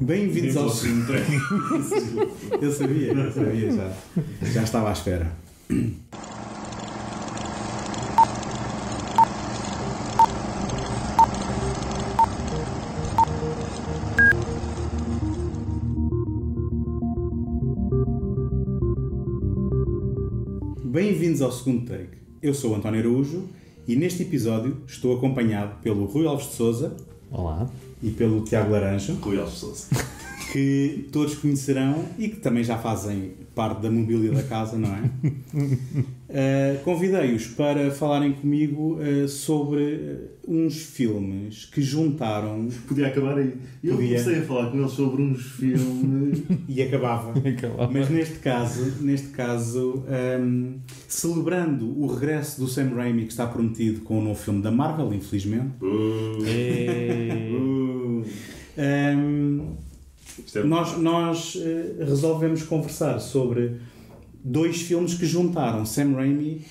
Bem-vindos ao segundo take. Eu sabia já. Já estava à espera. Bem-vindos ao segundo take. Eu sou o António Araújo e neste episódio estou acompanhado pelo Rui Alves de Sousa. Olá. E pelo Tiago Laranjo. Rui Alves de Sousa. Que todos conhecerão e que também já fazem parte da mobília da casa, não é? Convidei-os para falarem comigo sobre uns filmes que juntaram... Podia acabar aí. Eu comecei a falar com eles sobre uns filmes... E acabava. Mas neste caso celebrando o regresso do Sam Raimi, que está prometido com o novo filme da Marvel, infelizmente. Nós resolvemos conversar sobre dois filmes que juntaram Sam Raimi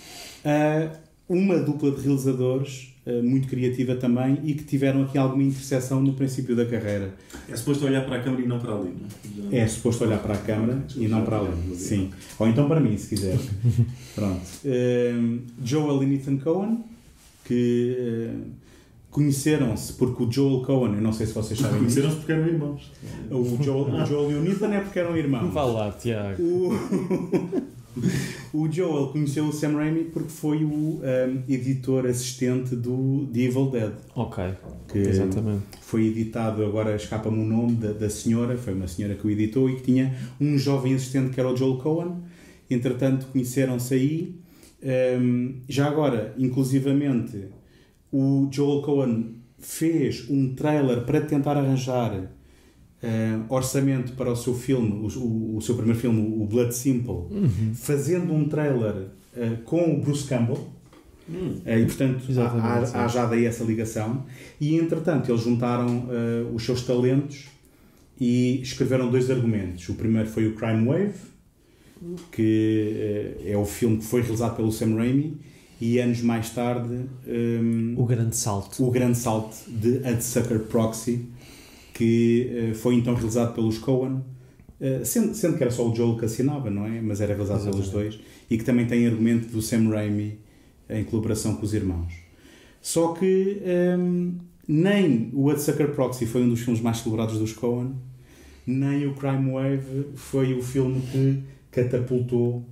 a uma dupla de realizadores muito criativa também e que tiveram aqui alguma interseção no princípio da carreira. É suposto olhar para a câmara e não para ali, não é? É suposto olhar para a câmara e não para ali, sim. Ou então para mim, se quiser. Pronto. Joel e Ethan Coen, que... conheceram-se porque o Joel Coen, eu não sei se vocês sabem conheceram-se porque eram irmãos. O Joel e o Ethan é porque eram irmãos. Vá lá, Tiago. O Joel conheceu o Sam Raimi porque foi o editor assistente do The Evil Dead. Ok, que exatamente. Foi editado, agora escapa-me o nome da senhora, foi uma senhora que o editou e que tinha um jovem assistente que era o Joel Coen. Entretanto, conheceram-se aí. Já agora, inclusivamente... O Joel Coen fez um trailer para tentar arranjar orçamento para o seu filme, o seu primeiro filme, o Blood Simple, fazendo um trailer com o Bruce Campbell. E portanto há já daí essa ligação. E entretanto eles juntaram os seus talentos e escreveram dois argumentos. O primeiro foi o Crime Wave, que é o filme que foi realizado pelo Sam Raimi. E anos mais tarde... O Grande Salto. O Grande Salto de A Sucker Proxy, que foi então realizado pelos Coen, sendo que era só o Joel que assinava, não é? Mas era realizado pelos dois. E que também tem argumento do Sam Raimi em colaboração com os irmãos. Só que nem o A Sucker Proxy foi um dos filmes mais celebrados dos Coen, nem o Crime Wave foi o filme que catapultou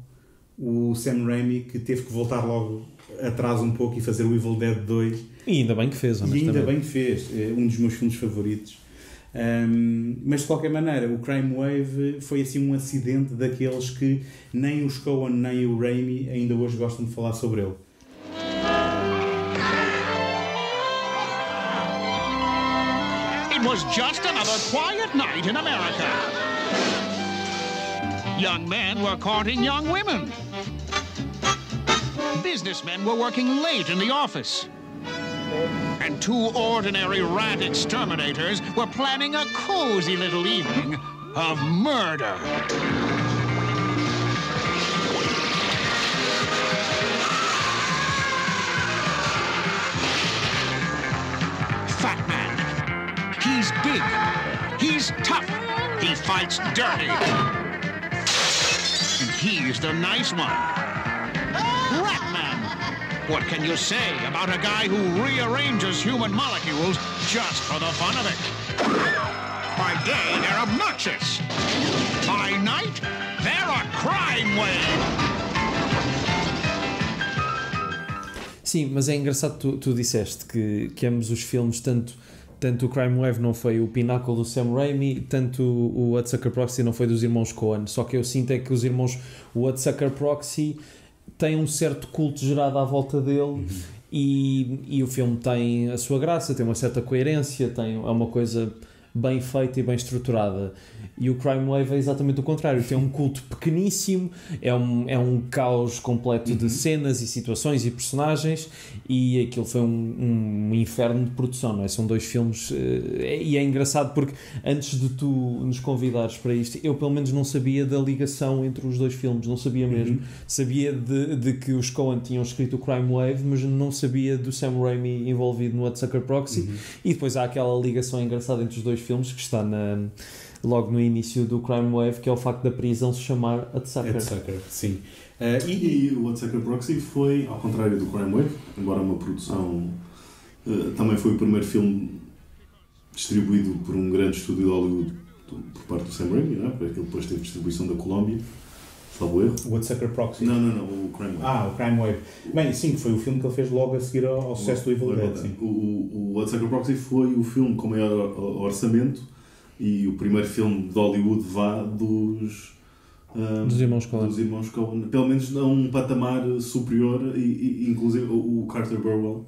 o Sam Raimi, que teve que voltar logo atrás um pouco e fazer o Evil Dead 2. E ainda bem que fez, honestamente. E ainda bem que fez. Um dos meus filmes favoritos. Mas de qualquer maneira, o Crime Wave foi assim um acidente daqueles que nem os Coen nem o Raimi ainda hoje gostam de falar sobre ele. It was just another quiet night in America. Young men were courting young women. Businessmen were working late in the office. And two ordinary rat exterminators were planning a cozy little evening of murder. Fat man. He's big. He's tough. He fights dirty. And he's the nice one. Ratman. What can you say about a guy who rearranges human molecules just for the fun of it? By day, they're obnoxious. By night, they're a crime wave. Sim, mas é engraçado, tu disseste que ambos os filmes, tanto o Crime Wave não foi o pináculo do Sam Raimi, tanto o A Sucker Proxy não foi dos irmãos Coen. Só que eu sinto é que os irmãos, o A Sucker Proxy tem um certo culto gerado à volta dele e o filme tem a sua graça, tem uma certa coerência, é uma coisa bem feita e bem estruturada. E o Crime Wave é exatamente o contrário, tem um culto pequeníssimo, é um caos completo de cenas e situações e personagens, e aquilo foi um inferno de produção, não é? São dois filmes, e é engraçado porque antes de tu nos convidares para isto, eu pelo menos não sabia da ligação entre os dois filmes, não sabia mesmo. Sabia de que os Coen tinham escrito o Crime Wave, mas não sabia do Sam Raimi envolvido no A Sucker Proxy, e depois há aquela ligação engraçada entre os dois filmes que está logo no início do Crime Wave, que é o facto da prisão se chamar Hudsucker. Sim. E o Hudsucker Proxy foi, ao contrário do Crime Wave, embora uma produção, também foi o primeiro filme distribuído por um grande estúdio de Hollywood por parte do Sam Raimi, não é? Porque ele depois teve distribuição da Colômbia, salvo erro. O Hudsucker Proxy? Não, o Crime Wave. O Crime Wave. Bem, sim, foi o filme que ele fez logo a seguir ao sucesso do Evil Dead. Sim. O Hudsucker Proxy foi o filme com maior orçamento e o primeiro filme de Hollywood dos irmãos Coen, pelo menos a um patamar superior, e inclusive o Carter Burwell,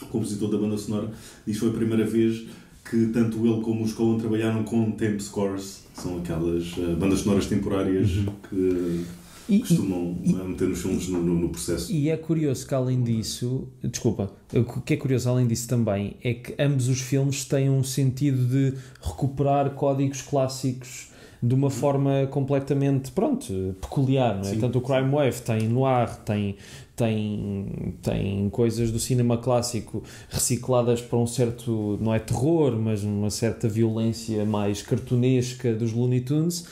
o compositor da banda sonora, diz que foi a primeira vez que tanto ele como os Coen trabalharam com temp scores, que são aquelas bandas sonoras temporárias que costumam meter nos filmes no processo. E é curioso que além disso, o que é curioso além disso também é que ambos os filmes têm um sentido de recuperar códigos clássicos de uma forma completamente, peculiar, não é? Sim. Tanto o Crime Wave tem noir, tem coisas do cinema clássico recicladas para um certo, não é terror, mas uma certa violência mais cartunesca dos Looney Tunes,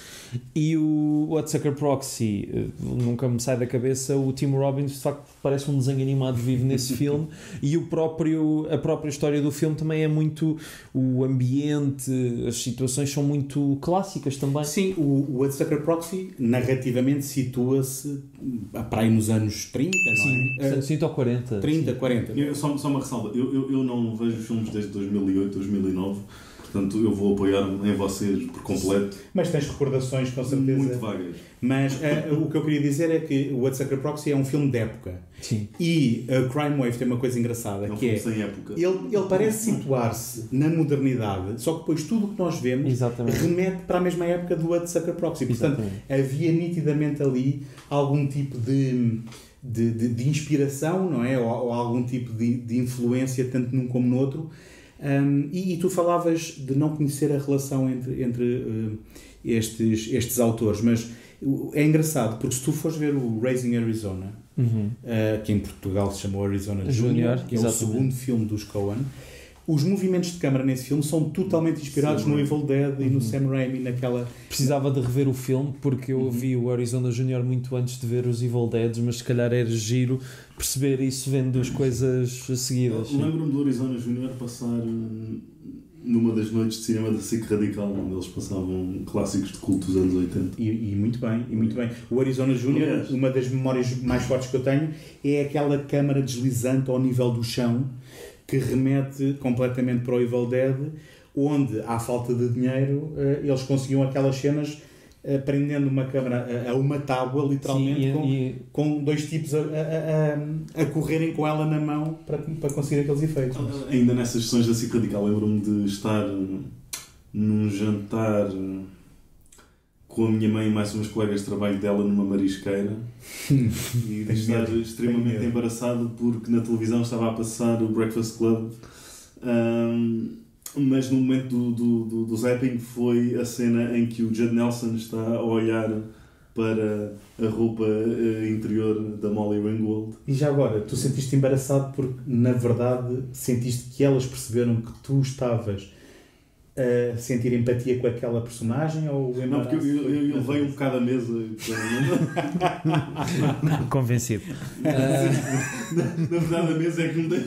e o Hudsucker Proxy, nunca me sai da cabeça, o Tim Robbins de facto parece um desenho animado vivo nesse filme, e a própria história do filme também é muito, o ambiente, as situações são muito clássicas também. Sim, o Hudsucker Proxy narrativamente situa-se para aí nos anos 30, sim, não é? 30 ou 40. 30, sim. 40. Só uma ressalva, eu não vejo filmes desde 2008, 2009, portanto eu vou apoiar-me em vocês por completo. Mas tens recordações com certeza. Muito vagas. Mas o que eu queria dizer é que o Hudsucker Proxy é um filme de época. Sim. E a Crime Wave tem uma coisa engraçada, que é sem época. Ele parece situar-se na modernidade, só que depois tudo o que nós vemos exatamente remete para a mesma época do Hudsucker Proxy. Portanto, havia nitidamente ali algum tipo de inspiração, não é? Ou algum tipo de influência, tanto num como no outro. E tu falavas de não conhecer a relação entre estes autores, mas é engraçado, porque se tu fores ver o Raising Arizona, que em Portugal se chamou Arizona Junior, que é o segundo filme dos Coen, os movimentos de câmara nesse filme são totalmente inspirados no Evil Dead e no Sam Raimi, naquela... Precisava de rever o filme, porque eu vi o Arizona Junior muito antes de ver os Evil Deads, mas se calhar era giro perceber isso vendo as coisas seguidas. Lembro-me do Arizona Junior passar numa das noites de cinema da SIC Radical, onde eles passavam clássicos de culto dos anos 80. E muito bem. O Arizona Junior, uma das memórias mais fortes que eu tenho, é aquela câmara deslizante ao nível do chão, que remete completamente para o Evil Dead, onde, à falta de dinheiro, eles conseguiam aquelas cenas prendendo uma câmara a uma tábua, literalmente, com dois tipos a correrem com ela na mão para conseguir aqueles efeitos. Ainda nessas sessões da SIC Radical, lembro-me de estar num jantar com a minha mãe e mais umas colegas de trabalho dela numa marisqueira e de estar extremamente embaraçado porque na televisão estava a passar o Breakfast Club, mas no momento do zapping foi a cena em que o Judd Nelson está a olhar para a roupa interior da Molly Ringwald. E já agora, tu sentiste embaraçado porque na verdade sentiste que elas perceberam que tu estavas a sentir empatia com aquela personagem, ou o não, porque eu levei um bocado a mesa convencido. Na verdade a mesa é que não tem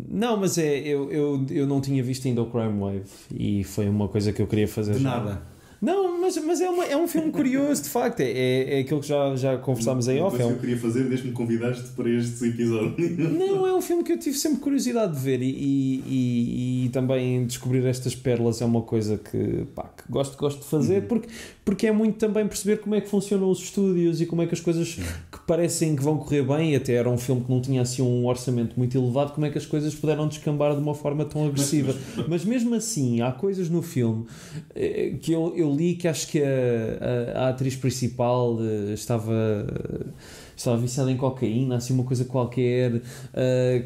não, mas eu não tinha visto ainda o Crime Wave e foi uma coisa que eu queria fazer de nada. Não, mas é um filme curioso, de facto. É aquilo que já conversámos em off. É o que eu queria fazer desde que me convidaste para estes episódios. Não, é um filme que eu tive sempre curiosidade de ver e também descobrir estas pérolas é uma coisa que gosto de fazer, porque é muito também perceber como é que funcionam os estúdios e como é que as coisas que parecem que vão correr bem, e até era um filme que não tinha assim um orçamento muito elevado, como é que as coisas puderam descambar de uma forma tão agressiva. Mas mesmo assim, há coisas no filme que eu li que acho que a atriz principal estava viciado em cocaína, assim uma coisa qualquer,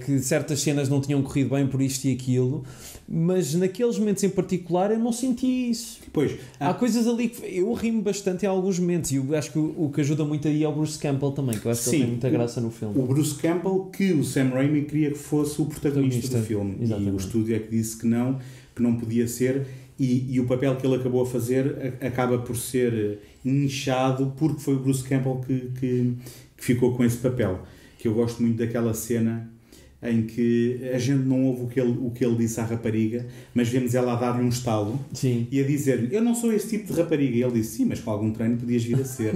que certas cenas não tinham corrido bem por isto e aquilo, mas naqueles momentos em particular eu não senti isso. Pois, Há coisas ali que eu rimo bastante em alguns momentos, e eu acho que o que ajuda muito aí é o Bruce Campbell também, que eu acho que ele tem muita graça no filme. O Bruce Campbell, que o Sam Raimi queria que fosse o protagonista do filme. Exatamente. E o estúdio é que disse que não podia ser, e o papel que ele acabou a fazer acaba por ser nichado porque foi o Bruce Campbell que ficou com esse papel. Que eu gosto muito daquela cena em que a gente não ouve o que ele disse à rapariga, mas vemos ela a dar-lhe um estalo. Sim. E a dizer-lhe, eu não sou esse tipo de rapariga. E ele disse, sim, mas com algum treino podias vir a ser.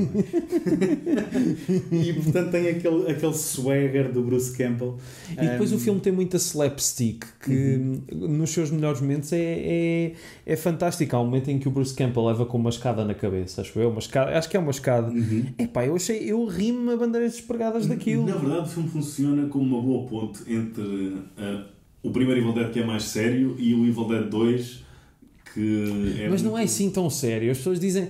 E portanto tem aquele swagger do Bruce Campbell. E depois o filme tem muita slapstick, que nos seus melhores momentos é fantástico. Há um momento em que o Bruce Campbell leva com uma escada na cabeça, acho que é uma escada. Epá, eu ri-me a bandeiras despregadas daquilo. Na verdade o filme funciona como uma boa ponte entre o primeiro Evil Dead, que é mais sério, e o Evil Dead 2, que é... Mas não é assim tão sério. As pessoas dizem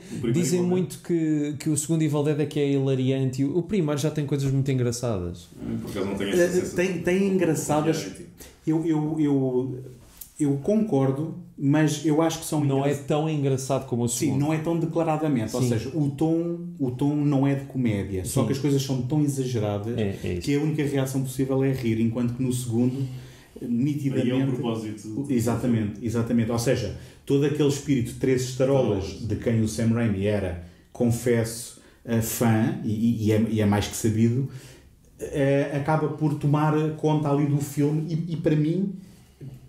muito que o segundo Evil Dead é que é hilariante, e o primeiro já tem coisas muito engraçadas. Por acaso não tenho essa sensação. Tem engraçadas. Eu concordo, mas eu acho que são... Não é tão engraçado como o segundo. Sim, não é tão declaradamente. Sim. Ou seja, o tom não é de comédia. Só Sim. que as coisas são tão exageradas que a única reação possível é rir, enquanto que no segundo, nitidamente... Aí é o propósito. Exatamente. Ou seja, todo aquele espírito de três estarolas de quem o Sam Raimi era, confesso, fã, e é mais que sabido, acaba por tomar conta ali do filme e para mim...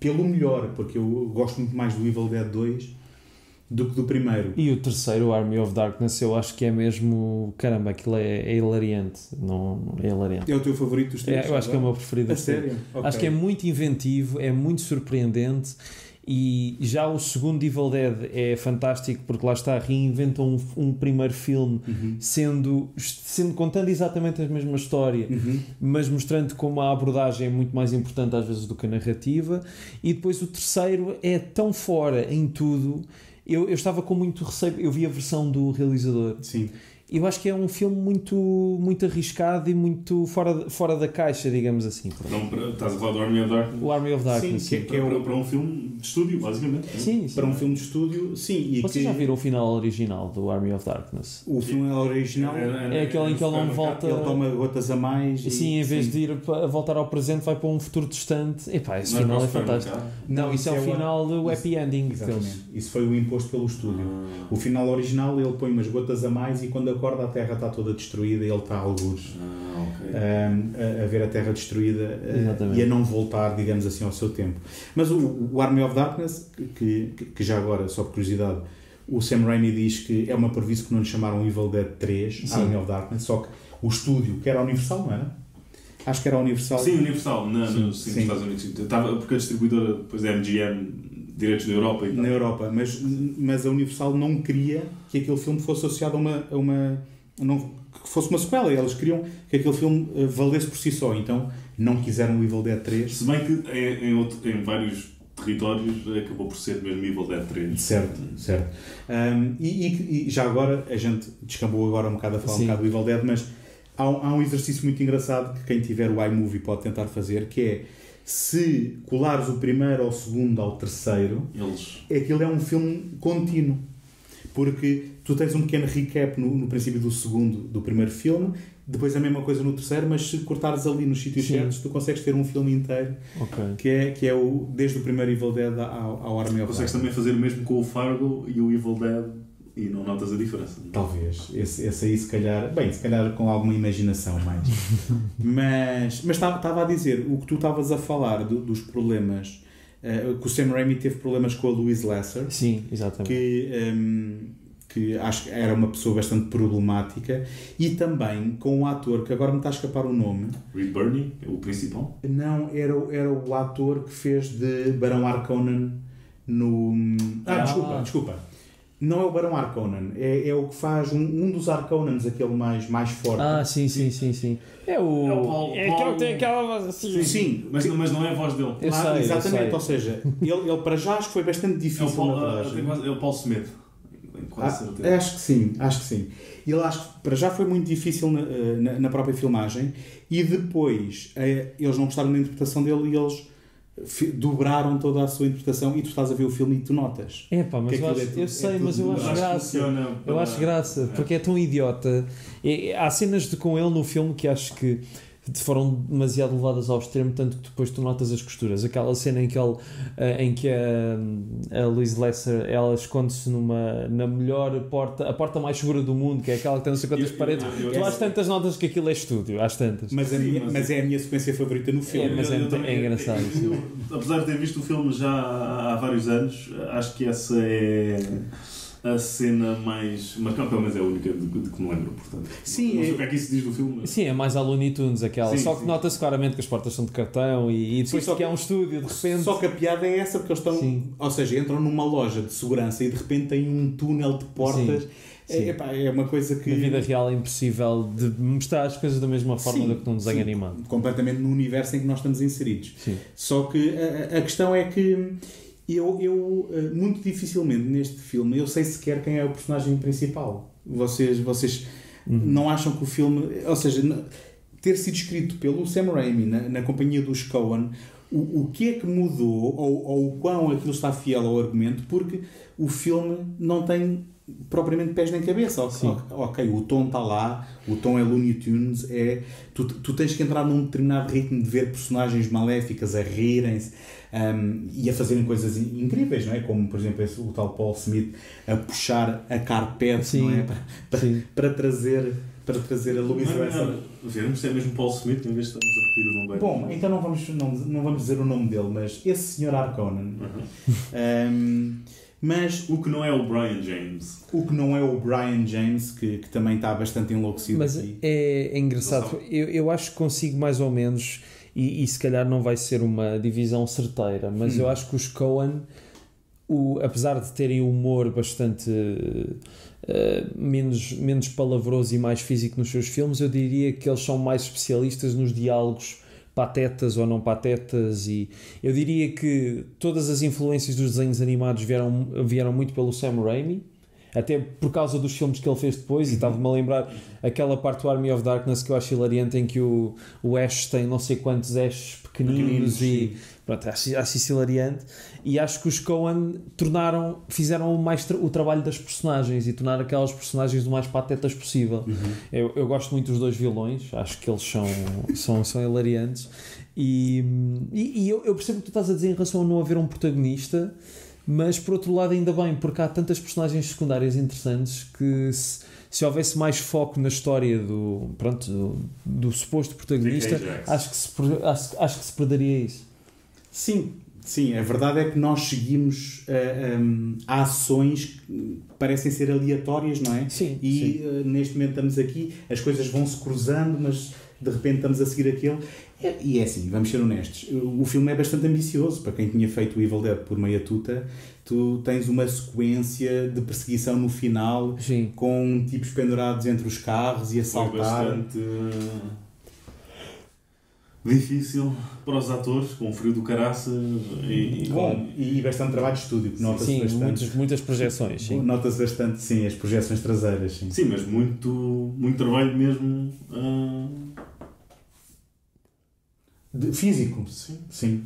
pelo melhor, porque eu gosto muito mais do Evil Dead 2 do que do primeiro. E o terceiro, Army of Darkness, eu acho que é mesmo... Caramba, aquilo é hilariante. Não, é hilariante. É o teu favorito dos três? Eu acho que é o meu preferido. A sério? Okay. Acho que é muito inventivo, é muito surpreendente, e já o segundo Evil Dead é fantástico porque lá está, reinventam um primeiro filme sendo contando exatamente a mesma história, mas mostrando como a abordagem é muito mais importante às vezes do que a narrativa. E depois o terceiro é tão fora em tudo. Eu estava com muito receio, eu vi a versão do realizador. Sim. Eu acho que é um filme muito, muito arriscado e muito fora da caixa, digamos assim. Não, estás a falar do Army of Darkness? O Army of Darkness. Sim, que é para um filme de estúdio, basicamente. Sim. Para um filme de estúdio, sim. E vocês já viram o final original do Army of Darkness? O filme original é aquele em que ele não volta... Ele toma gotas a mais. Sim, em vez de ir a voltar ao presente, vai para um futuro distante. Epá, esse final é fantástico. Não, isso é o final do happy ending. Exatamente. Isso foi o imposto pelo estúdio. O final original, ele põe umas gotas a mais e quando acorda a Terra está toda destruída e ele está a algures a ver a Terra destruída e a não voltar, digamos assim, ao seu tempo. Mas o Army of Darkness, que já agora, só por curiosidade, o Sam Raimi diz que é uma previsão que não lhe chamaram Evil Dead 3, Army of Darkness, só que o estúdio, que era a Universal, não era? Acho que era a Universal. Sim, Universal, nos Estados Unidos. Porque a distribuidora depois é MGM, direitos da Europa. Na Europa, mas a Universal não queria que aquele filme fosse associado a uma que fosse uma sequela. Eles queriam que aquele filme valesse por si só, então não quiseram o Evil Dead 3. Se bem que em vários territórios acabou por ser mesmo Evil Dead 3. Certo. E já agora, a gente descambou agora um bocado a falar um bocado do Evil Dead, mas há um exercício muito engraçado que quem tiver o iMovie pode tentar fazer, que é, se colares o primeiro ao segundo ao terceiro, aquilo é um filme contínuo. Porque tu tens um pequeno recap no princípio do primeiro filme, depois a mesma coisa no terceiro, mas se cortares ali nos sítios certos, tu consegues ter um filme inteiro, que é desde o primeiro Evil Dead ao Army of Darkness. Consegues também fazer o mesmo com o Fargo e o Evil Dead e não notas a diferença. Talvez. Esse aí se calhar com alguma imaginação mais. mas estava a dizer, o que tu estavas a falar dos problemas... que o Sam Raimi teve problemas com a Louise Lasser. Sim, exatamente. Que acho que era uma pessoa bastante problemática, e também com um ator que agora me está a escapar o nome. Reed Birney, o principal? Não, era o ator que fez de Barão Harkonnen no... Desculpa. Não é o Barão Harkonnen, é o que faz um dos Harkonnens, aquele mais forte. Sim. É o que tem aquela voz assim. Sim, mas não é a voz dele. Exatamente, ou seja, ele para já acho que foi bastante difícil. É o Paul Smith. quase certeza. Acho que sim. Ele acho que para já foi muito difícil na própria filmagem e depois eles não gostaram da interpretação dele e eles dobraram toda a sua interpretação e tu estás a ver o filme e tu notas. Mas eu acho graça, porque é tão idiota. Há cenas com ele no filme que acho que foram demasiado levadas ao extremo, tanto que depois tu notas as costuras. Aquela cena em que a Louise Lesser, ela esconde-se na melhor porta, a porta mais segura do mundo, que é aquela que tem não sei quantas paredes. Tu às tantas notas que aquilo é estúdio, às tantas. Mas é a minha sequência favorita no filme. É engraçado. Apesar de ter visto o filme já há vários anos, acho que essa é a cena mais marcante, pelo menos é a única de que me lembro, portanto. Sim, não sei o que é que isso diz do filme. Mas... Sim, é mais a Looney Tunes aquela. Sim, só que nota-se claramente que as portas são de cartão e depois que é um estúdio, de repente... Só que a piada é essa, porque eles estão... Sim. Ou seja, entram numa loja de segurança e de repente têm um túnel de portas. Sim. É uma coisa que... Na vida real é impossível de mostrar as coisas da mesma forma do que num desenho animado. Completamente no universo em que nós estamos inseridos. Sim. Só que a questão é que eu muito dificilmente neste filme eu sei sequer quem é o personagem principal. Vocês não acham que o filme, ou seja, ter sido escrito pelo Sam Raimi na companhia dos Coen, o que é que mudou ou o quão aquilo está fiel ao argumento, porque o filme não tem propriamente pés nem cabeça. Ok, o tom está lá, o tom é Looney Tunes, tu tens que entrar num determinado ritmo de ver personagens maléficas a rirem-se e a fazerem coisas incríveis, não é? Como, por exemplo, o tal Paul Smith a puxar a carpete, não é? Para trazer a Louise Lesser. Vemos se é mesmo Paul Smith, em vez de estamos a repetir o nome. Bom, então não vamos dizer o nome dele, mas esse Sr. Harkonnen. Mas o que não é o Brian James. O que não é o Brian James, que também está bastante enlouquecido. Mas aqui. É engraçado. Eu acho que consigo mais ou menos, e se calhar não vai ser uma divisão certeira, mas eu acho que os Coen, apesar de terem humor bastante menos palavroso e mais físico nos seus filmes, eu diria que eles são mais especialistas nos diálogos patetas ou não patetas, e eu diria que todas as influências dos desenhos animados vieram muito pelo Sam Raimi, até por causa dos filmes que ele fez depois, e estava-me a lembrar aquela parte do Army of Darkness que eu acho hilariante, em que o Ash tem não sei quantos Ash pequeninos e pronto, acho isso hilariante, e acho que os Coen fizeram mais o trabalho das personagens e tornaram aquelas personagens do mais patetas possível. Eu gosto muito dos dois vilões, acho que eles são hilariantes, e eu percebo o que tu estás a dizer em relação a não haver um protagonista, mas por outro lado ainda bem, porque há tantas personagens secundárias interessantes que se houvesse mais foco na história do suposto protagonista, acho que se perderia isso. Sim, a verdade é que nós seguimos ações que parecem ser aleatórias, não é? Sim. Neste momento estamos aqui, as coisas vão-se cruzando, mas de repente estamos a seguir aquele. E é assim, vamos ser honestos, o filme é bastante ambicioso. Para quem tinha feito o Evil Dead por meia tuta, tu tens uma sequência de perseguição no final. Sim. Com tipos pendurados entre os carros e a saltar. Foi bastante difícil para os atores, com o frio do caraças e bastante trabalho de estúdio, que nota-se bastante. Muitas projeções, sim. Nota-se bastante, sim, as projeções traseiras, sim. Sim, mas muito trabalho mesmo físico. Sim.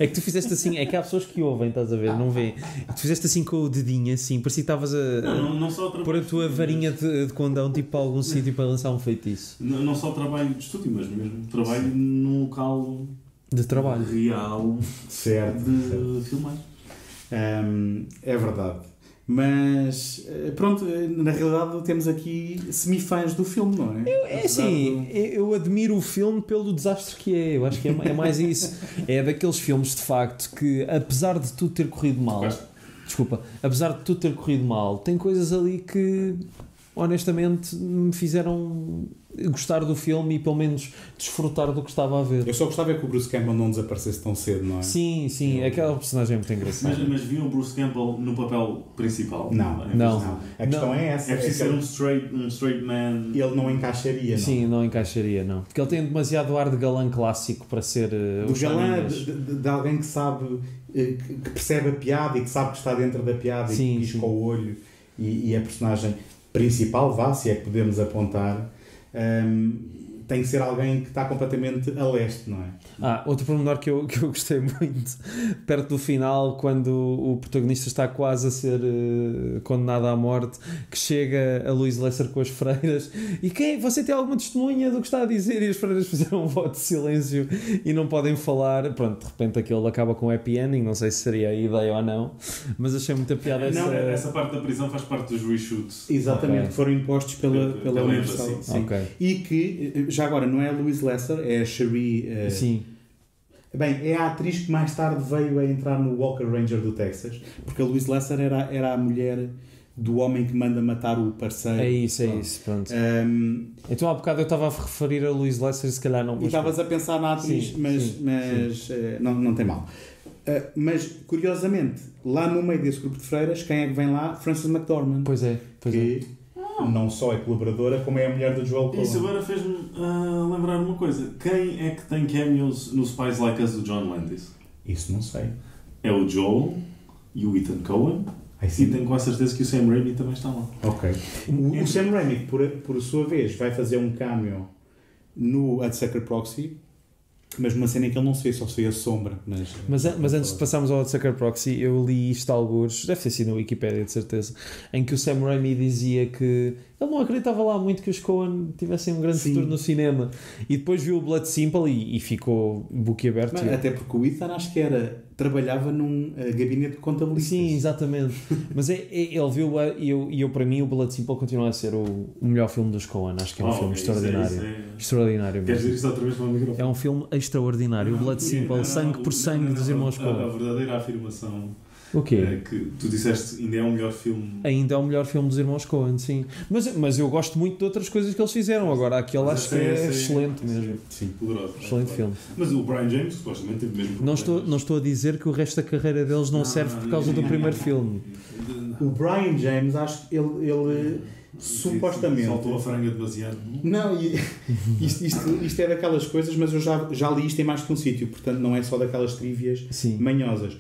É que tu fizeste assim, é que há pessoas que ouvem, estás a ver, não vêem. Tu fizeste assim com o dedinho, assim, parecia que estavas a não só pôr a tua varinha de condão tipo para algum sítio para lançar um feitiço. Não só trabalho de estúdio, mas mesmo trabalho num local de trabalho real, certo, de filmagem. É verdade. Mas pronto, na realidade temos aqui semifãs do filme, não é? Eu admiro o filme pelo desastre que é. Eu acho que é mais isso. É daqueles filmes de facto que, apesar de tudo ter corrido mal, tem coisas ali que honestamente me fizeram gostar do filme e pelo menos desfrutar do que estava a ver. Eu só gostava que o Bruce Campbell não desaparecesse tão cedo, não é? Sim, aquela personagem é muito engraçada. Mas viam o Bruce Campbell no papel principal? Não. A questão é essa. É preciso ser um straight man. Ele não encaixaria, não? Sim, não encaixaria, não. Porque ele tem demasiado ar de galã clássico para ser do galã, de alguém que sabe, que percebe a piada e que sabe que está dentro da piada e que pisca o olho. e a personagem principal, se é que podemos apontar, tem que ser alguém que está completamente a leste, não é? Outro pormenor que eu gostei muito, perto do final, quando o protagonista está quase a ser condenado à morte, que chega a Louise Lesser com as freiras e você tem alguma testemunha do que está a dizer? E as freiras fizeram um voto de silêncio e não podem falar. Pronto, de repente aquilo acaba com um happy ending, não sei se seria a ideia ou não, mas achei muita piada essa parte da prisão faz parte dos reshoots. Exatamente, foram impostos pela Universal. Assim. Okay. E que, já agora, não é a Louise Lesser, é a Cherie... Sim. Bem, é a atriz que mais tarde veio a entrar no Walker Ranger do Texas, porque a Louise Lesser era a mulher do homem que manda matar o parceiro. É isso, pronto. Então há bocado eu estava a referir a Louise Lesser e se calhar não... E estavas a pensar na atriz, mas não tem mal. Mas, curiosamente, lá no meio desse grupo de freiras, quem é que vem lá? Frances McDormand. Pois é. Não só é colaboradora, como é a mulher do Joel Coen. Isso agora fez-me lembrar uma coisa. Quem é que tem cameos no Spies Like Us do John Landis? Isso não sei. É o Joel e o Ethan Coen. E tenho quase certeza que o Sam Raimi também está lá. Ok. O Sam Raimi, por sua vez, vai fazer um cameo no Sucker Proxy, mas uma cena em que ele não se vê, só se vê a sombra. Mas antes de passarmos ao Sucker Proxy, eu li isto alguns, deve ter sido na Wikipedia de certeza, em que o Sam Raimi dizia que ele não acreditava lá muito que os Coen tivessem um grande futuro no cinema, e depois viu o Blood Simple e ficou boquiaberto. Até porque o Ethan acho que trabalhava num gabinete de contabilistas. Sim, exatamente. Mas ele viu e eu para mim o Blood Simple continua a ser o melhor filme dos Coen. Acho que é um filme extraordinário. Extraordinário mesmo. Queres dizer isto outra vez para o microfone? É um filme extraordinário. O Blood Simple, sangue por sangue dos irmãos Coen. A verdadeira afirmação O quê? É que tu disseste ainda é o melhor filme. Ainda é o melhor filme dos irmãos Coen, sim. Mas eu gosto muito de outras coisas que eles fizeram. Agora aquele acho que é excelente mesmo. Sim, poderoso. Excelente filme. Mas o Brian James supostamente teve mesmo. Não estou a dizer que o resto da carreira deles não serve por causa do primeiro filme. O Brian James, acho que ele supostamente saltou a franga demasiado. Não, isto é daquelas coisas, mas eu já li isto em mais que um sítio, portanto não é só daquelas trívias manhosas,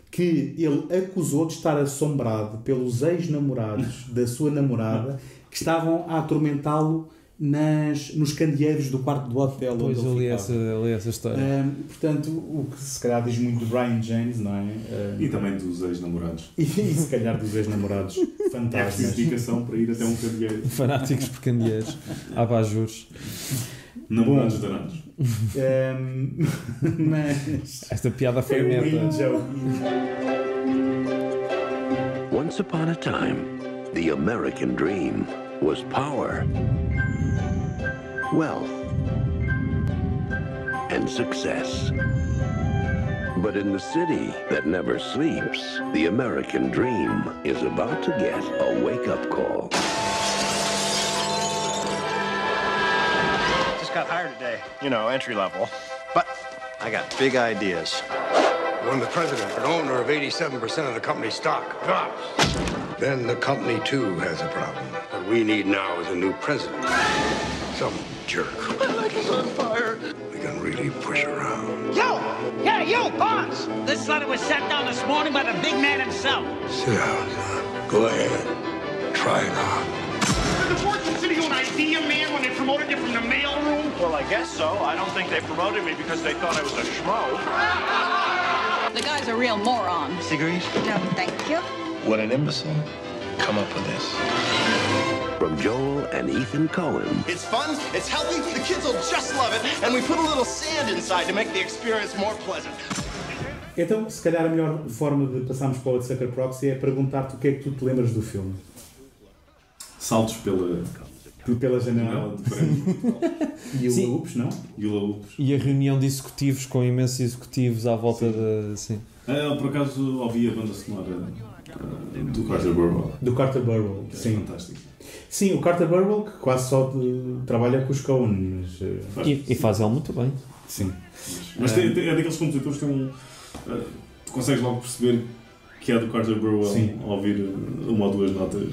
que ele acusou de estar assombrado pelos ex-namorados da sua namorada que estavam a atormentá-lo nos candeeiros do quarto do hotel. Pois eu li essa história. Portanto, o que se calhar diz muito do Brian James, não é? E também dos ex-namorados. E se calhar dos ex-namorados fantasmas. É indicação para ir até um candeeiro. Fanáticos por candeeiros. Abajures. Namorados danados. Mas esta piada foi meta. Once upon a time, the American dream was power, wealth, and success. But in the city that never sleeps, the American dream is about to get a wake-up call. Just got hired today. You know, entry level. But I got big ideas. When the president and owner of 87% of the company's stock drops, then the company too has a problem. What we need now is a new president. Some jerk. My leg is on fire. We can really push around. Yo! Yeah, you, boss! This letter was sent down this morning by the big man himself. Sit down, son. Go ahead. Try it on. Did the Fortune City own idea, man, when they promoted you from the mailroom? Well, I guess so. I don't think they promoted me because they thought I was a schmo. The guy's a real moron. Cigarettes? No, thank you. What an imbecile. Come up with this. From Joel and Ethan Coen. It's fun, it's healthy, the kids will just love it, and we put a little sand inside to make the experience more pleasant. Então, se calhar a melhor forma de passarmos para o Sucker Proxy é perguntar-te o que é que tu te lembras do filme. Saltos pela janela de prémio. E o Laúpes, não? E o Laúpes. E a reunião de executivos com imensos executivos à volta de... Sim. Por acaso ouvi a banda sonora do Carter Burwell. Do Carter Burwell, sim. Fantástico. Sim, o Carter Burwell que quase só trabalha com os Coen. Mas, e faz ele muito bem. Sim. Mas é daqueles compositores que tem tu consegues logo perceber que é do Carter Burwell ao ouvir uma ou duas notas.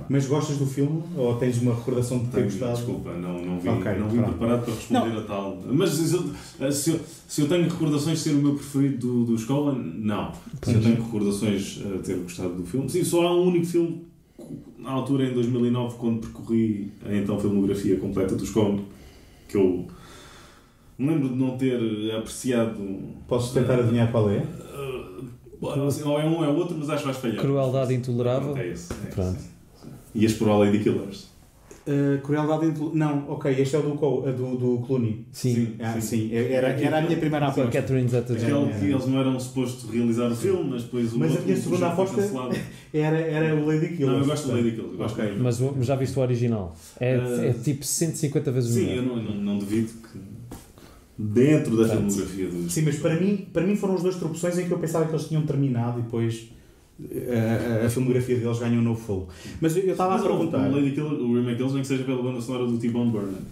Mas gostas do filme? Ou tens uma recordação de ter gostado? Desculpa, não vim preparado para responder a tal. Mas se eu tenho recordações de ser o meu preferido dos Coen, não. Se eu tenho recordações de ter gostado do filme, sim, só há um único filme na altura, em 2009, quando percorri a então filmografia completa dos Coen, que eu me lembro de não ter apreciado... Posso tentar adivinhar qual é? Ou é um ou é outro, mas acho que vais falhar. Crueldade Intolerável. É esse. Pronto. Ias por a Lady Killers. Crueldade Intolerável... Não, ok, este é o do Clooney. Sim. Sim. Era a minha primeira aposta. Catherine Zeta-Jones. Que eles não eram supostos realizar o filme, mas depois o Mas a minha segunda aposta era o Lady Killers. Não, eu gosto do Lady Killers. Okay. Mas já viste o original? É tipo 150 vezes melhor. Sim, eu não duvido que dentro da filmografia dos... Sim, mas para mim foram os dois tropeções em que eu pensava que eles tinham terminado e depois a filmografia deles ganhou um novo fogo. Mas eu estava a perguntar... O Lady Killers, o remake deles, nem que seja pela banda sonora do T-Bone Burnett.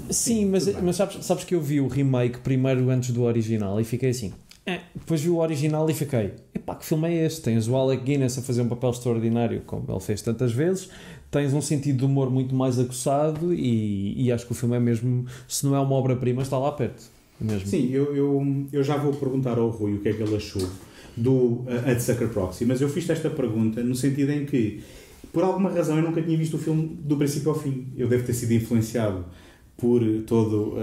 Sim, mas sabes que eu vi o remake primeiro antes do original e fiquei assim... Depois vi o original e fiquei... Epá, que filme é este? Tens o Alec Guinness a fazer um papel extraordinário, como ele fez tantas vezes. Tens um sentido de humor muito mais aguçado e acho que o filme é mesmo... Se não é uma obra-prima, está lá perto. Mesmo. Sim, eu já vou perguntar ao Rui o que é que ele achou do A Sucker Proxy, mas eu fiz esta pergunta no sentido em que, por alguma razão, eu nunca tinha visto o filme do princípio ao fim. Eu devo ter sido influenciado por todo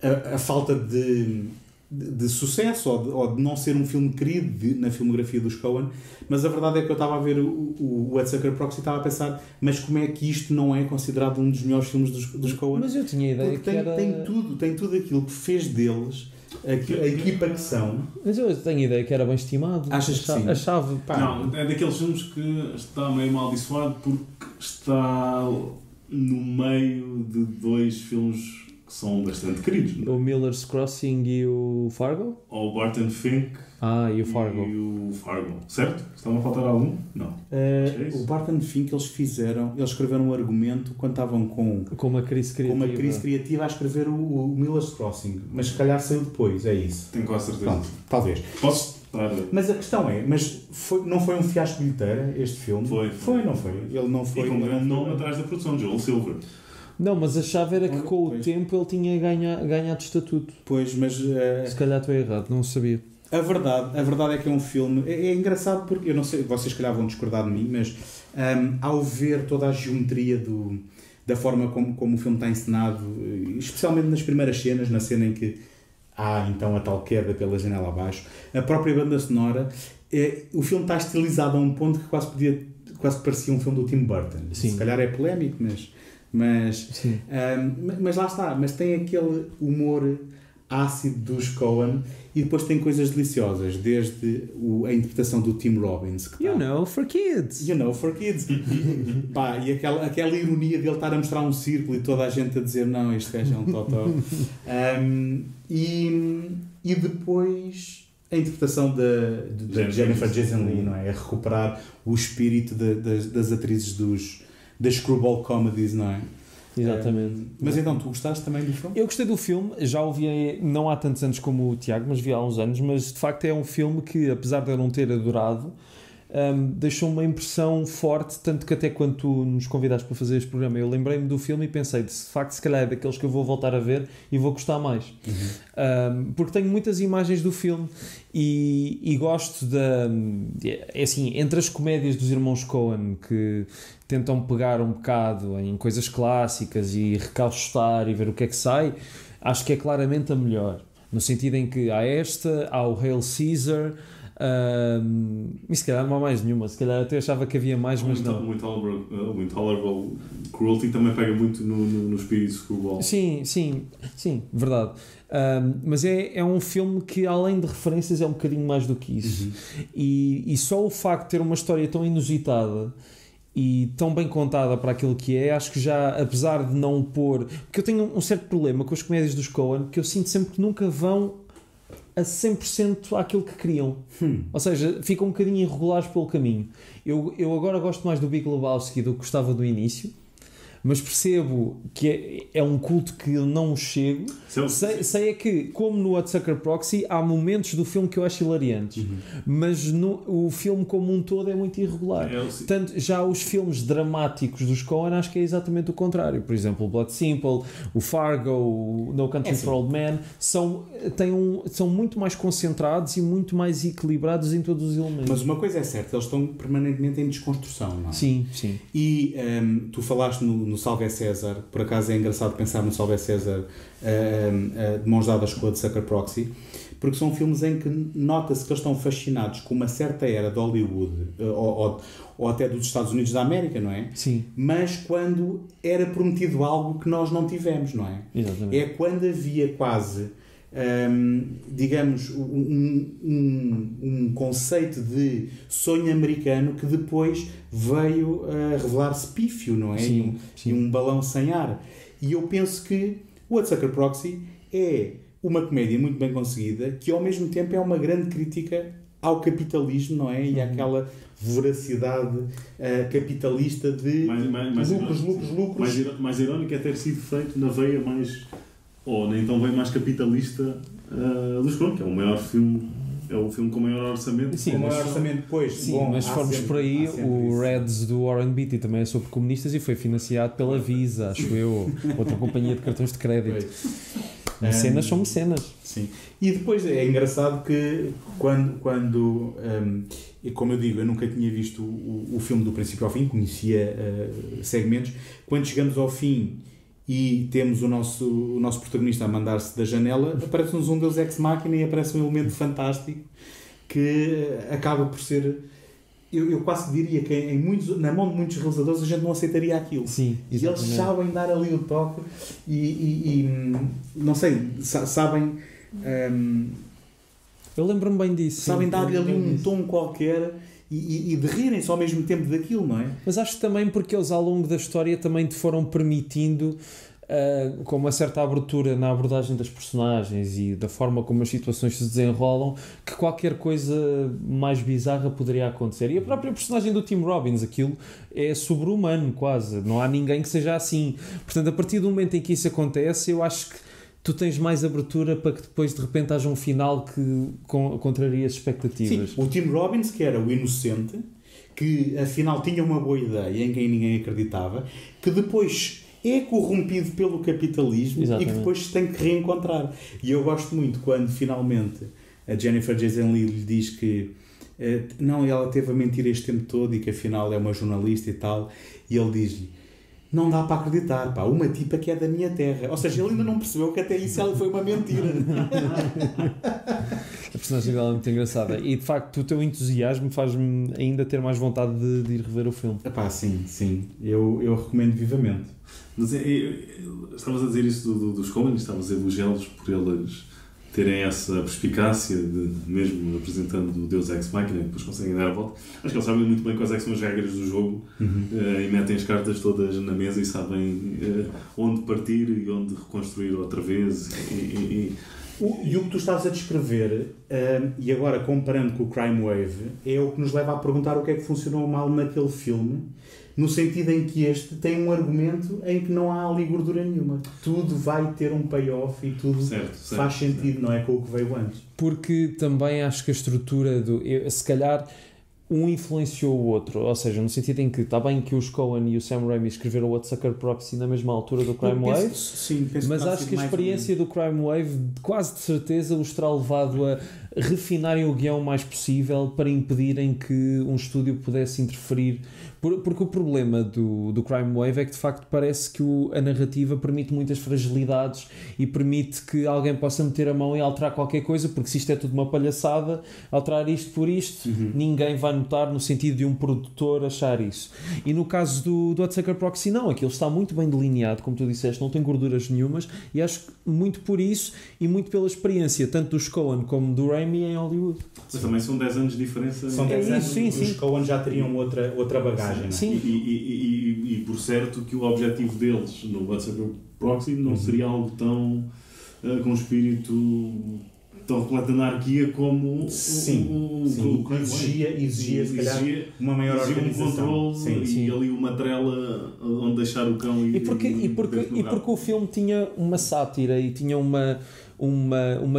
a falta de sucesso ou de não ser um filme querido na filmografia dos Coen, mas a verdade é que eu estava a ver o A Sucker Proxy e estava a pensar, mas como é que isto não é considerado um dos melhores filmes dos Coen? Mas eu tinha a ideia que tem tudo aquilo que fez deles a equipa que são. Mas eu tenho a ideia que era bem estimado. Achas que sim? A chave, Não, é daqueles filmes que está meio amaldiçoado porque está no meio de dois filmes que são bastante queridos, não é? O Miller's Crossing e o Fargo? Ou o Barton Fink e o Fargo. Certo? Está-me a faltar algum? Não. O Barton Fink eles escreveram um argumento quando estavam com uma crise criativa a escrever o Miller's Crossing, mas se calhar saiu depois, é isso. Tenho quase certeza. Pronto, talvez. Posso estar... Mas a questão é, não foi um fiasco bilheteiro este filme? Foi, não foi? Ele não foi. E com um grande nome atrás da produção, Joel Silver. Não, mas a chave era que com o tempo ele tinha ganhado estatuto. Pois, mas... Se calhar estou errado, não sabia. A verdade é que é um filme... É engraçado porque, eu não sei, vocês se calhar vão discordar de mim, mas ao ver toda a geometria da forma como o filme está encenado, especialmente nas primeiras cenas, na cena em que há então a tal queda pela janela abaixo, a própria banda sonora, o filme está estilizado a um ponto que quase parecia um filme do Tim Burton. Sim. Se calhar é polémico, mas lá está, mas tem aquele humor ácido dos Coen e depois tem coisas deliciosas, desde a interpretação do Tim Robbins que for kids Pá, e aquela ironia dele estar a mostrar um círculo e toda a gente a dizer não, este gajo é um totó. E depois a interpretação da Jennifer Jason Leigh, não é? A recuperar o espírito das atrizes das screwball comedies, não é? Exatamente. Mas então, tu gostaste também do filme? Eu gostei do filme, já o vi não há tantos anos como o Tiago, mas vi há uns anos, mas de facto é um filme que, apesar de eu não ter adorado, deixou uma impressão forte, tanto que até quando tu nos convidaste para fazer este programa, eu lembrei-me do filme e pensei, de facto, se calhar é daqueles que eu vou voltar a ver e vou gostar mais. Porque tenho muitas imagens do filme e gosto assim, entre as comédias dos irmãos Coen, que tentam pegar um bocado em coisas clássicas e recalchutar e ver o que é que sai, acho que é claramente a melhor, no sentido em que há o Hail Caesar, e se calhar não há mais nenhuma, se calhar até achava que havia mais, mas não. O Intolerable Cruelty também pega muito no espírito screwball. Sim, verdade. Mas é um filme que, além de referências, é um bocadinho mais do que isso. E só o facto de ter uma história tão inusitada e tão bem contada para aquilo que é, acho que já, apesar de não pôr... Porque eu tenho um certo problema com as comédias dos Coen, que eu sinto sempre que nunca vão a 100% àquilo que queriam. Ou seja, ficam um bocadinho irregulares pelo caminho. Eu agora gosto mais do Big Lebowski do que gostava do início, mas percebo que é um culto que eu não chego. Sei é que, como no Hot Sucker Proxy, há momentos do filme que eu acho hilariantes, mas o filme como um todo é muito irregular. Tanto, já os filmes dramáticos dos Coen acho que é exatamente o contrário. Por exemplo, o Blood Simple, o Fargo, o No Country for Old Men são muito mais concentrados e muito mais equilibrados em todos os elementos. Mas uma coisa é certa, eles estão permanentemente em desconstrução, não é? Sim, sim. E tu falaste no Salve César, por acaso é engraçado pensar no Salve César de mãos dadas com a de Sucker Proxy, porque são filmes em que nota-se que eles estão fascinados com uma certa era de Hollywood ou até dos Estados Unidos da América, não é? Sim. Mas quando era prometido algo que nós não tivemos, não é? Exatamente. É quando havia quase digamos um conceito de sonho americano que depois veio a revelar-se pífio, não é? Sim, e um balão sem ar. E eu penso que o Hot Sucker Proxy é uma comédia muito bem conseguida, que ao mesmo tempo é uma grande crítica ao capitalismo, não é? E àquela voracidade capitalista de lucros. Mais irónico é ter sido feito na veia mais, ou nem tão bem mais capitalista dos Coen, que é o maior filme, é o filme com o maior orçamento. Sim, o maior orçamento depois. Sim, bom, mas se formos por aí, o isso. Reds do Warren Beatty também é sobre comunistas e foi financiado pela Visa, acho eu, outra companhia de cartões de crédito. Mecenas são mecenas. Sim. E depois é engraçado que quando como eu digo, eu nunca tinha visto o filme do princípio ao fim, conhecia segmentos. Quando chegamos ao fim e temos o nosso protagonista a mandar-se da janela, aparece-nos um Deus Ex Machina e aparece um elemento fantástico que acaba por ser... Eu quase diria que na mão de muitos realizadores a gente não aceitaria aquilo. Sim, e eles sabem dar ali o toque e não sei, sabem... eu lembro-me bem disso. Sabem dar-lhe ali um tom qualquer e de rirem-se ao mesmo tempo daquilo, não é? Mas acho que também porque eles ao longo da história também te foram permitindo... com uma certa abertura na abordagem das personagens e da forma como as situações se desenrolam, que qualquer coisa mais bizarra poderia acontecer. E a própria personagem do Tim Robbins, aquilo é sobre-humano quase, não há ninguém que seja assim. Portanto, a partir do momento em que isso acontece, eu acho que tu tens mais abertura para que depois de repente haja um final que contraria as expectativas. Sim, o Tim Robbins, que era o inocente, que afinal tinha uma boa ideia em quem ninguém acreditava, que depois é corrompido pelo capitalismo. Exatamente. E que depois se tem que reencontrar. E eu gosto muito quando finalmente a Jennifer Jason Leigh lhe diz que não, ela teve a mentir este tempo todo e que afinal é uma jornalista e tal, e ele diz-lhe: não dá para acreditar, pá, uma tipa que é da minha terra. Ou seja, ele ainda não percebeu que até isso ela foi uma mentira. A personagem dela é muito engraçada e de facto o teu entusiasmo faz-me ainda ter mais vontade de ir rever o filme. Epá, sim, eu recomendo vivamente. Mas estavas a dizer isso dos Coen, estavas a elogiá-los por eles terem essa perspicácia de, mesmo apresentando o Deus Ex Machina, que depois conseguem dar a volta. Acho que eles sabem muito bem quais é que são as regras do jogo. E metem as cartas todas na mesa e sabem onde partir e onde reconstruir outra vez. E o que tu estás a descrever, e agora comparando com o Crime Wave, é o que nos leva a perguntar o que é que funcionou mal naquele filme, no sentido em que este tem um argumento em que não há ali gordura nenhuma. Tudo vai ter um payoff e tudo faz sentido, não é com o que veio antes. Porque também acho que a estrutura se calhar um influenciou o outro, ou seja, no sentido em que está bem que os Coen e o Sam Raimi escreveram o Hot Sucker Proxy na mesma altura do Crime Wave, mas acho que a experiência do Crime Wave quase de certeza os terá levado a refinarem o guião o mais possível para impedirem que um estúdio pudesse interferir, porque o problema do Crime Wave é que de facto parece que a narrativa permite muitas fragilidades e permite que alguém possa meter a mão e alterar qualquer coisa, porque se isto é tudo uma palhaçada, alterar isto por isto, ninguém vai notar, no sentido de um produtor achar isso. E no caso do Hot Sucker Proxy não, aquilo está muito bem delineado, como tu disseste, não tem gorduras nenhumas, e acho que muito por isso e muito pela experiência tanto dos Coen como do Raimi em Hollywood. Mas também são 10 anos de diferença. São 10 anos, sim. Os Coen já teriam outra bagagem. Sim. E por certo que o objetivo deles no Hot Sucker Proxy não seria algo tão com um espírito tão repleta de anarquia como exigia se calhar uma maior organização. Um controle e ali uma trela onde deixar o cão e porque o filme tinha uma sátira e tinha uma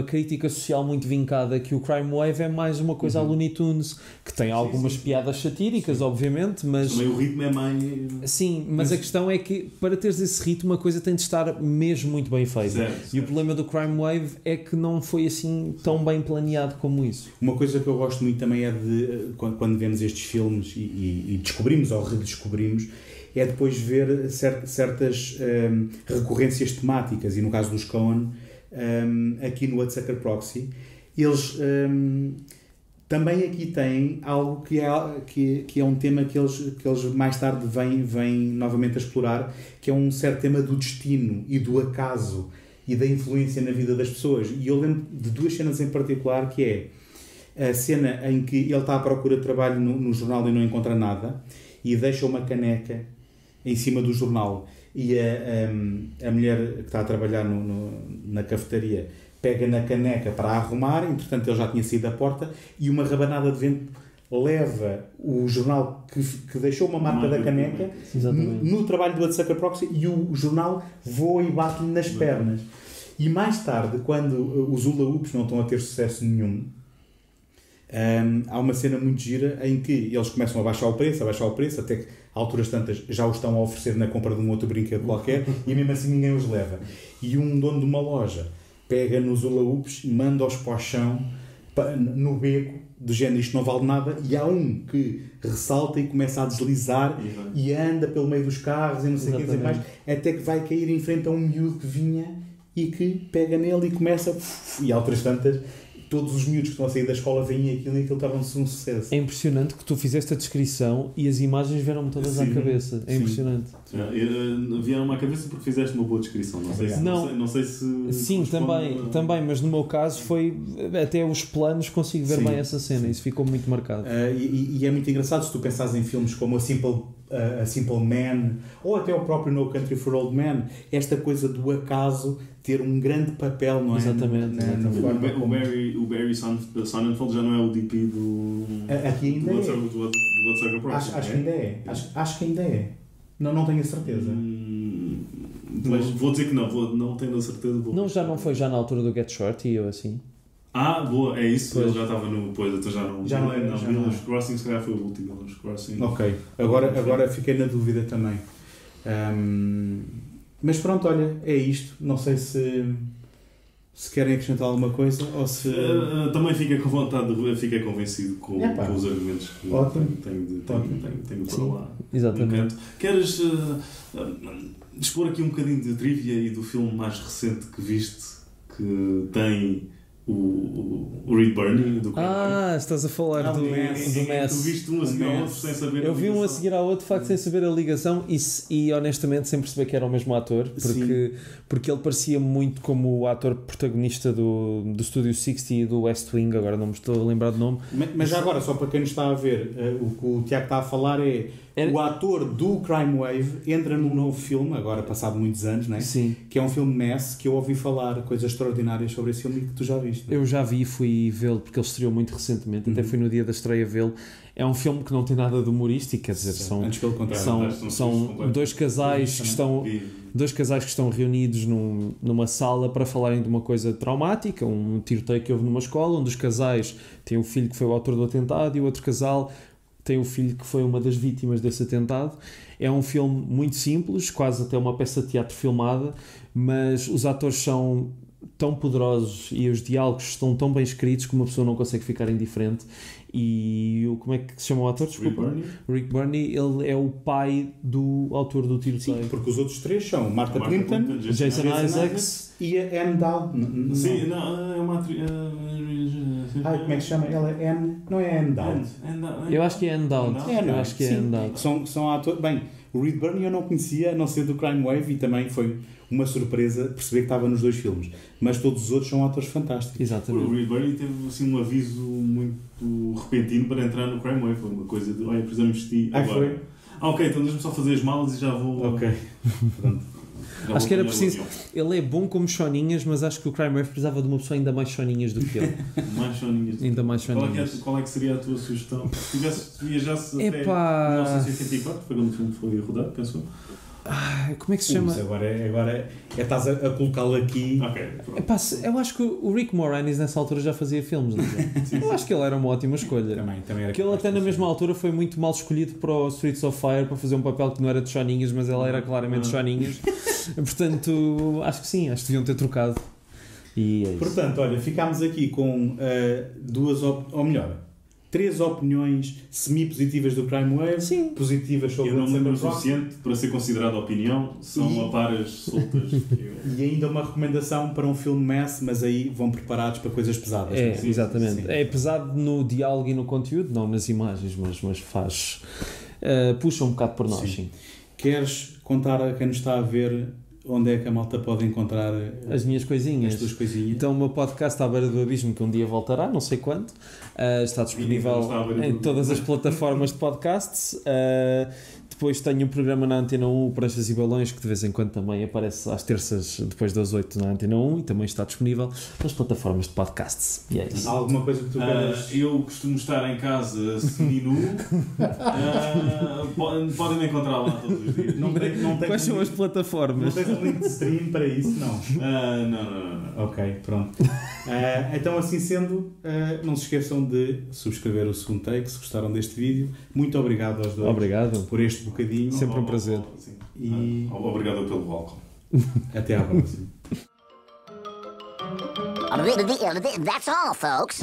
crítica social muito vincada, que o Crime Wave é mais uma coisa a Looney Tunes, que tem algumas piadas satíricas, obviamente, mas também o ritmo é mais... Sim, mas a questão é que para teres esse ritmo a coisa tem de estar mesmo muito bem feita. E o problema do Crime Wave é que não foi assim tão bem planeado como isso. Uma coisa que eu gosto muito também é de, quando vemos estes filmes e descobrimos ou redescobrimos, é depois ver certas recorrências temáticas, e no caso dos Coen, aqui no Hudsucker Proxy, eles também aqui têm algo que é um tema que eles mais tarde vêm novamente a explorar, que é um certo tema do destino e do acaso e da influência na vida das pessoas. E eu lembro de duas cenas em particular, que é a cena em que ele está à procura de trabalho no jornal e não encontra nada, e deixa uma caneca em cima do jornal, e a mulher que está a trabalhar na cafetaria pega na caneca para a arrumar. Entretanto ele já tinha saído da porta, e uma rabanada de vento leva o jornal que deixou uma marca da caneca no trabalho do Hudsucker Proxy, e o jornal voa e bate-lhe nas pernas. E mais tarde, quando os hula hoops não estão a ter sucesso nenhum, há uma cena muito gira em que eles começam a baixar o preço, até que a alturas tantas já os estão a oferecer na compra de um outro brinquedo qualquer, e mesmo assim ninguém os leva. E um dono de uma loja pega nos hula hoops e manda-os para o chão, no beco, do género, isto não vale nada, e há um que ressalta e começa a deslizar e anda pelo meio dos carros e não sei o que dizer mais, até que vai cair em frente a um miúdo que vinha e que pega nele e começa, e há outras tantas, todos os miúdos que estão a sair da escola veem aquilo e aquilo torna-se um sucesso. É impressionante que tu fizeste a descrição e as imagens vieram-me todas à cabeça. É impressionante. Vieram-me à cabeça porque fizeste uma boa descrição. Não sei se... Sim, também, mas no meu caso foi... Até os planos consigo ver bem essa cena. Isso ficou muito marcado. E é muito engraçado se tu pensares em filmes como a Simple Man, ou até o próprio No Country for Old Men, esta coisa do acaso ter um grande papel, não é? Exatamente. O Barry Sonnenfeld já não é o DP do... Aqui ainda do Hudsucker Proxy. Acho que ainda é. Acho que ainda é. Não tenho a certeza. Mas vou dizer que não tenho a certeza. Não, já não foi já na altura do Get Shorty ou assim? Boa, é isso. Pois. Ele já estava no... Pois, então já não é. Village Crossing, se calhar foi o último Village Crossing. Ok, agora fiquei na dúvida também. Mas pronto, olha, é isto. Não sei se querem acrescentar alguma coisa ou se... Também fiquei com vontade, fiquei convencido com os argumentos que tenho para lá. Exatamente. Queres expor aqui um bocadinho de trivia e do filme mais recente que viste, que tem o Reed Birney do estás a falar do Mess. Tu viste um a seguir ao outro sem saber a ligação. Eu vi um a seguir ao outro, de facto, sem saber a ligação e honestamente sem perceber que era o mesmo ator, porque ele parecia muito como o ator protagonista do Studio 60 e do West Wing. Agora não me estou a lembrar do nome. Mas já agora, só para quem nos está a ver, o que o Tiago está a falar é o ator do Crime Wave entra num novo filme, agora passado muitos anos, né? Sim. Que é um filme Mess, que eu ouvi falar coisas extraordinárias sobre esse filme e que tu já viste. Eu já vi e fui vê-lo porque ele estreou muito recentemente, até fui no dia da estreia vê-lo. É um filme que não tem nada de humorístico, quer dizer, são dois casais que estão reunidos numa sala para falarem de uma coisa traumática, um tiroteio que houve numa escola. Um dos casais tem o filho que foi o autor do atentado e o outro casal tem o filho que foi uma das vítimas desse atentado. É um filme muito simples, quase até uma peça de teatro filmada, mas os atores são tão poderosos e os diálogos estão tão bem escritos que uma pessoa não consegue ficar indiferente. E como é que se chama o ator? Desculpa. Rick Birney, ele é o pai do autor do tiroteio. Sim, porque os outros três são Martha Plimpton, Jason Isaacs e a Anne Dahl. Sim, não, é uma atriz... como é que se chama? Ela é Anne... Não é Anne Dahl. Eu acho que é Anne Dahl. Eu acho que é Anne Dahl. São atores... Bem, o Reed Birney eu não conhecia, a não ser do Crime Wave, e também foi uma surpresa perceber que estava nos dois filmes. Mas todos os outros são atores fantásticos. Exatamente. O Reed Birney teve assim, um aviso muito repentino para entrar no Crime Wave. Foi uma coisa de, precisamos de ti agora. Foi? Ok, então deixa-me só fazer as malas e já vou... Ok, pronto. Acho que era preciso. Ele é bom como choninhas, mas acho que o Crime Wave precisava de uma pessoa ainda mais choninhas do que ele. Mais choninhas. Ainda mais choninhas. Qual é que seria a tua sugestão? Se viajasse até 1984, foi quando o filme foi rodado, penso eu. Como é que se chama? Agora estás a colocá-lo aqui. Epá, eu acho que o Rick Moranis nessa altura já fazia filmes, não é? Eu acho que ele era uma ótima escolha. Também era. Que ele até na mesma altura foi muito mal escolhido para o Streets of Fire para fazer um papel que não era de choninhas, mas ele era claramente choninhas. Portanto, acho que sim, acho que deviam ter trocado. E é isso. Portanto, olha, ficámos aqui com três opiniões semi-positivas do Crime Wave. Sim. Positivas sobre eu não me lembro o suficiente para ser considerada opinião. São aparas soltas. E ainda uma recomendação para um filme mess, mas aí vão preparados para coisas pesadas. É, exatamente. Sim. É pesado no diálogo e no conteúdo, não nas imagens, mas faz... puxa um bocado por nós, sim. Queres contar a quem nos está a ver onde é que a malta pode encontrar as minhas coisinhas? As tuas coisinhas. Então o meu podcast À Beira do Abismo, que um dia voltará, não sei quando, está disponível em todas as plataformas de podcasts. Depois tenho um programa na Antena 1, Pranchas e Balões, que de vez em quando também aparece às terças depois das 8 na Antena 1 e também está disponível nas plataformas de podcasts. E é isso. Há alguma coisa que tu queres? Eu costumo estar em casa semi-nu. Podem me encontrar lá todos os dias. Não tem Quais são as plataformas? Não tens um link de stream para isso? Não. Não. Ok, pronto. Então, assim sendo, não se esqueçam de subscrever o segundo take se gostaram deste vídeo. Muito obrigado aos dois. Obrigado. Por este bocadinho. Sempre um prazer. E obrigado pelo álcool. Até à próxima. That's all, folks.